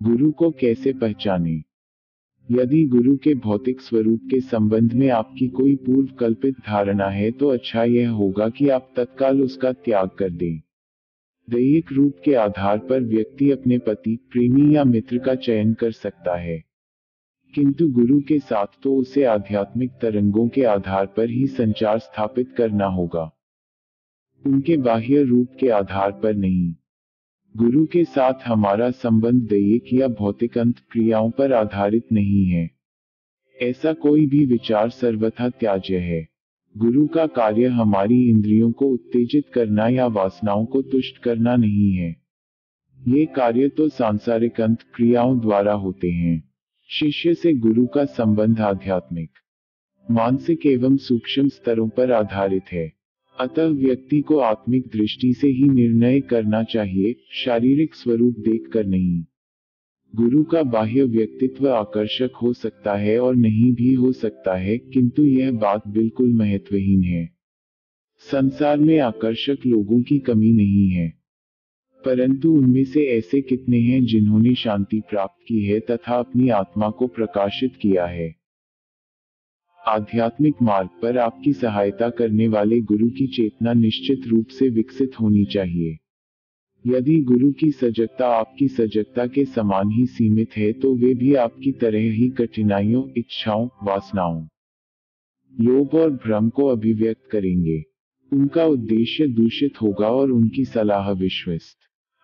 गुरु को कैसे पहचानें? यदि गुरु के भौतिक स्वरूप के संबंध में आपकी कोई पूर्व कल्पित धारणा है तो अच्छा यह होगा कि आप तत्काल उसका त्याग कर दें। दैहिक रूप के आधार पर व्यक्ति अपने पति, प्रेमी या मित्र का चयन कर सकता है, किंतु गुरु के साथ तो उसे आध्यात्मिक तरंगों के आधार पर ही संचार स्थापित करना होगा, उनके बाह्य रूप के आधार पर नहीं। गुरु के साथ हमारा संबंध दैहिक या भौतिक अंतःक्रियाओं पर आधारित नहीं है। ऐसा कोई भी विचार सर्वथा त्याज्य है। गुरु का कार्य हमारी इंद्रियों को उत्तेजित करना या वासनाओं को तुष्ट करना नहीं है। ये कार्य तो सांसारिक अंतःक्रियाओं द्वारा होते हैं। शिष्य से गुरु का संबंध आध्यात्मिक, मानसिक एवं सूक्ष्म स्तरों पर आधारित है। अतः व्यक्ति को आत्मिक दृष्टि से ही निर्णय करना चाहिए, शारीरिक स्वरूप देखकर नहीं। गुरु का बाह्य व्यक्तित्व आकर्षक हो सकता है और नहीं भी हो सकता है, किंतु यह बात बिल्कुल महत्वहीन है। संसार में आकर्षक लोगों की कमी नहीं है, परंतु उनमें से ऐसे कितने हैं जिन्होंने शांति प्राप्त की है तथा अपनी आत्मा को प्रकाशित किया है। आध्यात्मिक मार्ग पर आपकी सहायता करने वाले गुरु की चेतना निश्चित रूप से विकसित होनी चाहिए। यदि गुरु की सजगता आपकी सजगता के समान ही सीमित है तो वे भी आपकी तरह ही कठिनाइयों, इच्छाओं, वासनाओं, लोभ और भ्रम को अभिव्यक्त करेंगे। उनका उद्देश्य दूषित होगा और उनकी सलाह विश्वस्त।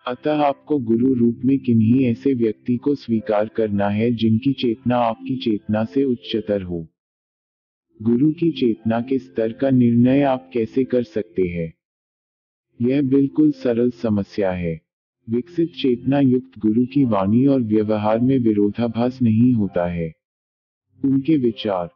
अतः आपको गुरु रूप में किन्हीं ऐसे व्यक्ति को स्वीकार करना है जिनकी चेतना आपकी चेतना से उच्चतर हो। गुरु की चेतना के स्तर का निर्णय आप कैसे कर सकते हैं? यह बिल्कुल सरल समस्या है। विकसित चेतना युक्त गुरु की वाणी और व्यवहार में विरोधाभास नहीं होता है। उनके विचार,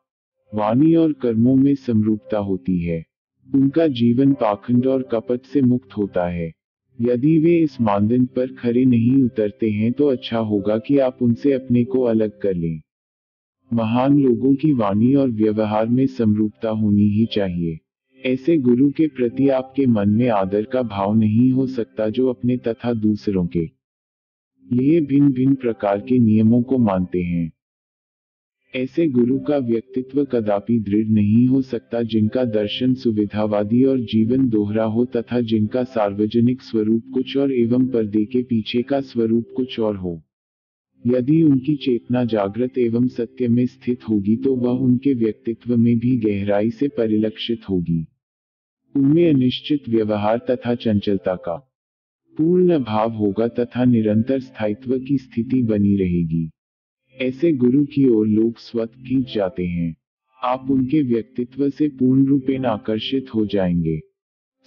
वाणी और कर्मों में समरूपता होती है। उनका जीवन पाखंड और कपट से मुक्त होता है। यदि वे इस मानदंड पर खरे नहीं उतरते हैं तो अच्छा होगा कि आप उनसे अपने को अलग कर लें। महान लोगों की वाणी और व्यवहार में समरूपता होनी ही चाहिए। ऐसे गुरु के प्रति आपके मन में आदर का भाव नहीं हो सकता जो अपने तथा दूसरों के लिए भिन्न भिन्न प्रकार के नियमों को मानते हैं। ऐसे गुरु का व्यक्तित्व कदापि दृढ़ नहीं हो सकता जिनका दर्शन सुविधावादी और जीवन दोहरा हो तथा जिनका सार्वजनिक स्वरूप कुछ और एवं पर्दे के पीछे का स्वरूप कुछ और हो। यदि उनकी चेतना जागृत एवं सत्य में स्थित होगी तो वह उनके व्यक्तित्व में भी गहराई से परिलक्षित होगी। उनमें अनिश्चित व्यवहार तथा चंचलता का पूर्ण अभाव होगा तथा निरंतर स्थायित्व की स्थिति बनी रहेगी। ऐसे गुरु की ओर लोग स्वतः खींच जाते हैं। आप उनके व्यक्तित्व से पूर्ण रूपेण आकर्षित हो जाएंगे,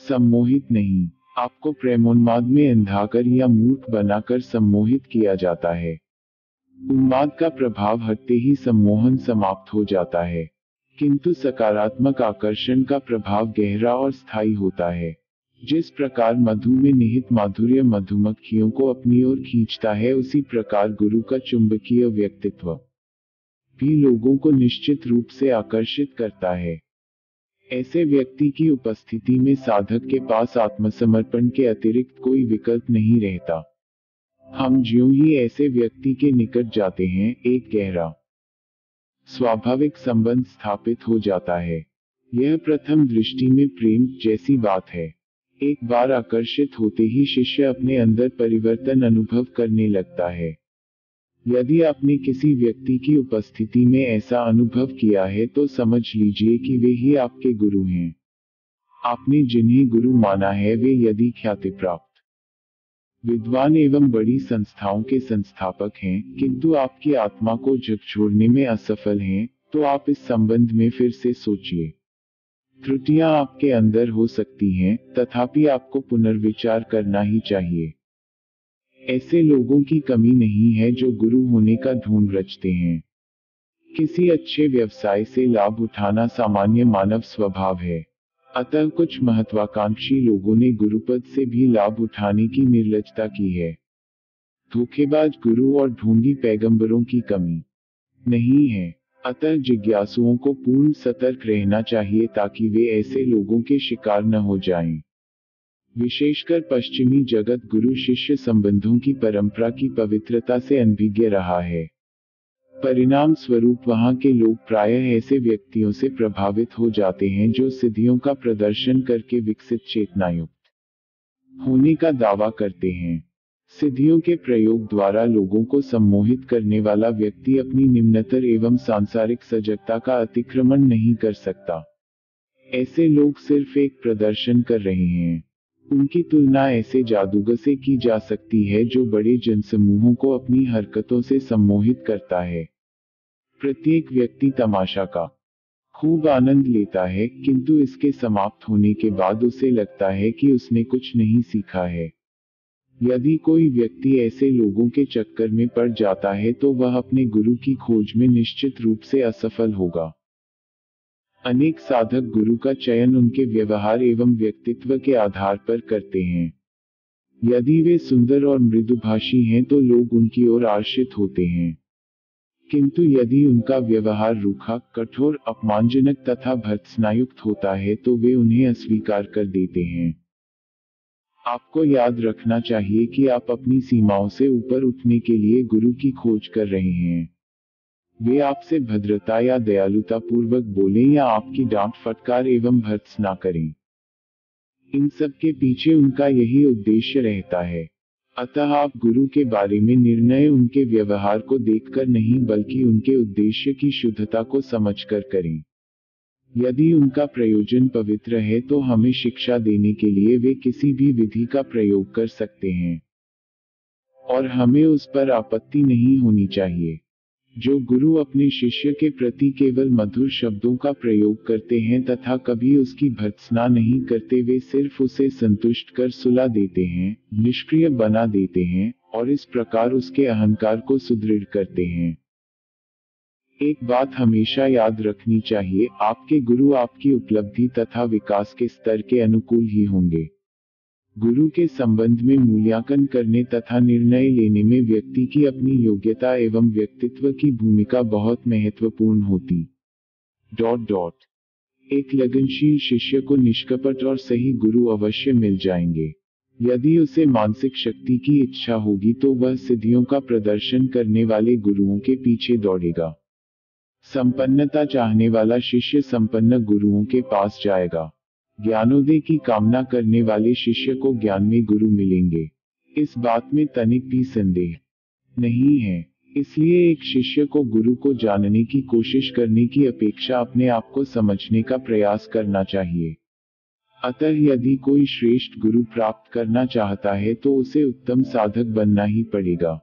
सम्मोहित नहीं। आपको प्रेमोन्माद में अंधाकर या मूर्ख बनाकर सम्मोहित किया जाता है। उन्माद का प्रभाव हटते ही सम्मोहन समाप्त हो जाता है, किंतु सकारात्मक आकर्षण का प्रभाव गहरा और स्थायी होता है। जिस प्रकार मधु में निहित माधुर्य मधुमक्खियों को अपनी ओर खींचता है, उसी प्रकार गुरु का चुंबकीय व्यक्तित्व भी लोगों को निश्चित रूप से आकर्षित करता है। ऐसे व्यक्ति की उपस्थिति में साधक के पास आत्मसमर्पण के अतिरिक्त कोई विकल्प नहीं रहता। हम ज्यों ही ऐसे व्यक्ति के निकट जाते हैं, एक गहरा स्वाभाविक संबंध स्थापित हो जाता है। यह प्रथम दृष्टि में प्रेम जैसी बात है। एक बार आकर्षित होते ही शिष्य अपने अंदर परिवर्तन अनुभव करने लगता है। यदि आपने किसी व्यक्ति की उपस्थिति में ऐसा अनुभव किया है तो समझ लीजिए कि वे ही आपके गुरु हैं। आपने जिन्हें गुरु माना है वे यदि ख्याति प्राप्त विद्वान एवं बड़ी संस्थाओं के संस्थापक हैं, किंतु आपकी आत्मा को झकझोरने में असफल हैं, तो आप इस संबंध में फिर से सोचिए। त्रुटियां आपके अंदर हो सकती हैं, तथापि आपको पुनर्विचार करना ही चाहिए। ऐसे लोगों की कमी नहीं है जो गुरु होने का ढोंग रचते हैं। किसी अच्छे व्यवसाय से लाभ उठाना सामान्य मानव स्वभाव है। अतः कुछ महत्वाकांक्षी लोगों ने गुरुपद से भी लाभ उठाने की निर्लजता की है। धोखेबाज गुरु और ढोंगी पैगंबरों की कमी नहीं है। अतः जिज्ञासुओं को पूर्ण सतर्क रहना चाहिए ताकि वे ऐसे लोगों के शिकार न हो जाएं। विशेषकर पश्चिमी जगत गुरु शिष्य संबंधों की परंपरा की पवित्रता से अनभिज्ञ रहा है। परिणाम स्वरूप वहां के लोग प्रायः ऐसे व्यक्तियों से प्रभावित हो जाते हैं जो सिद्धियों का प्रदर्शन करके विकसित चेतनायुक्त होने का दावा करते हैं। सिद्धियों के प्रयोग द्वारा लोगों को सम्मोहित करने वाला व्यक्ति अपनी निम्नतर एवं सांसारिक सजगता का अतिक्रमण नहीं कर सकता। ऐसे लोग सिर्फ एक प्रदर्शन कर रहे हैं। उनकी तुलना ऐसे जादूगर से की जा सकती है जो बड़े जनसमूहों को अपनी हरकतों से सम्मोहित करता है। प्रत्येक व्यक्ति तमाशा का खूब आनंद लेता है, किंतु इसके समाप्त होने के बाद उसे लगता है कि उसने कुछ नहीं सीखा है। यदि कोई व्यक्ति ऐसे लोगों के चक्कर में पड़ जाता है तो वह अपने गुरु की खोज में निश्चित रूप से असफल होगा। अनेक साधक गुरु का चयन उनके व्यवहार एवं व्यक्तित्व के आधार पर करते हैं। यदि वे सुंदर और मृदुभाषी हैं तो लोग उनकी ओर आकर्षित होते हैं, किंतु यदि उनका व्यवहार रूखा, कठोर, अपमानजनक तथा भर्त्सनायुक्त होता है तो वे उन्हें अस्वीकार कर देते हैं। आपको याद रखना चाहिए कि आप अपनी सीमाओं से ऊपर उठने के लिए गुरु की खोज कर रहे हैं। वे आपसे भद्रता या दयालुता पूर्वक बोलें या आपकी डांट फटकार एवं भर्त्सना करें, इन सब के पीछे उनका यही उद्देश्य रहता है। अतः आप गुरु के बारे में निर्णय उनके व्यवहार को देखकर नहीं बल्कि उनके उद्देश्य की शुद्धता को समझकर करें। यदि उनका प्रयोजन पवित्र है तो हमें शिक्षा देने के लिए वे किसी भी विधि का प्रयोग कर सकते हैं और हमें उस पर आपत्ति नहीं होनी चाहिए। जो गुरु अपने शिष्य के प्रति केवल मधुर शब्दों का प्रयोग करते हैं तथा कभी उसकी भर्त्सना नहीं करते, वे सिर्फ उसे संतुष्ट कर सुला देते हैं, निष्क्रिय बना देते हैं और इस प्रकार उसके अहंकार को सुदृढ़ करते हैं। एक बात हमेशा याद रखनी चाहिए, आपके गुरु आपकी उपलब्धि तथा विकास के स्तर के अनुकूल ही होंगे। गुरु के संबंध में मूल्यांकन करने तथा निर्णय लेने में व्यक्ति की अपनी योग्यता एवं व्यक्तित्व की भूमिका बहुत महत्वपूर्ण होती। एक लगनशील शिष्य को निष्कपट और सही गुरु अवश्य मिल जाएंगे। यदि उसे मानसिक शक्ति की इच्छा होगी तो वह सिद्धियों का प्रदर्शन करने वाले गुरुओं के पीछे दौड़ेगा। संपन्नता चाहने वाला शिष्य संपन्न गुरुओं के पास जाएगा। ज्ञानोदय की कामना करने वाले शिष्य को ज्ञान में गुरु मिलेंगे, इस बात में तनिक भी संदेह नहीं है। इसलिए एक शिष्य को गुरु को जानने की कोशिश करने की अपेक्षा अपने आप को समझने का प्रयास करना चाहिए। अतः यदि कोई श्रेष्ठ गुरु प्राप्त करना चाहता है तो उसे उत्तम साधक बनना ही पड़ेगा।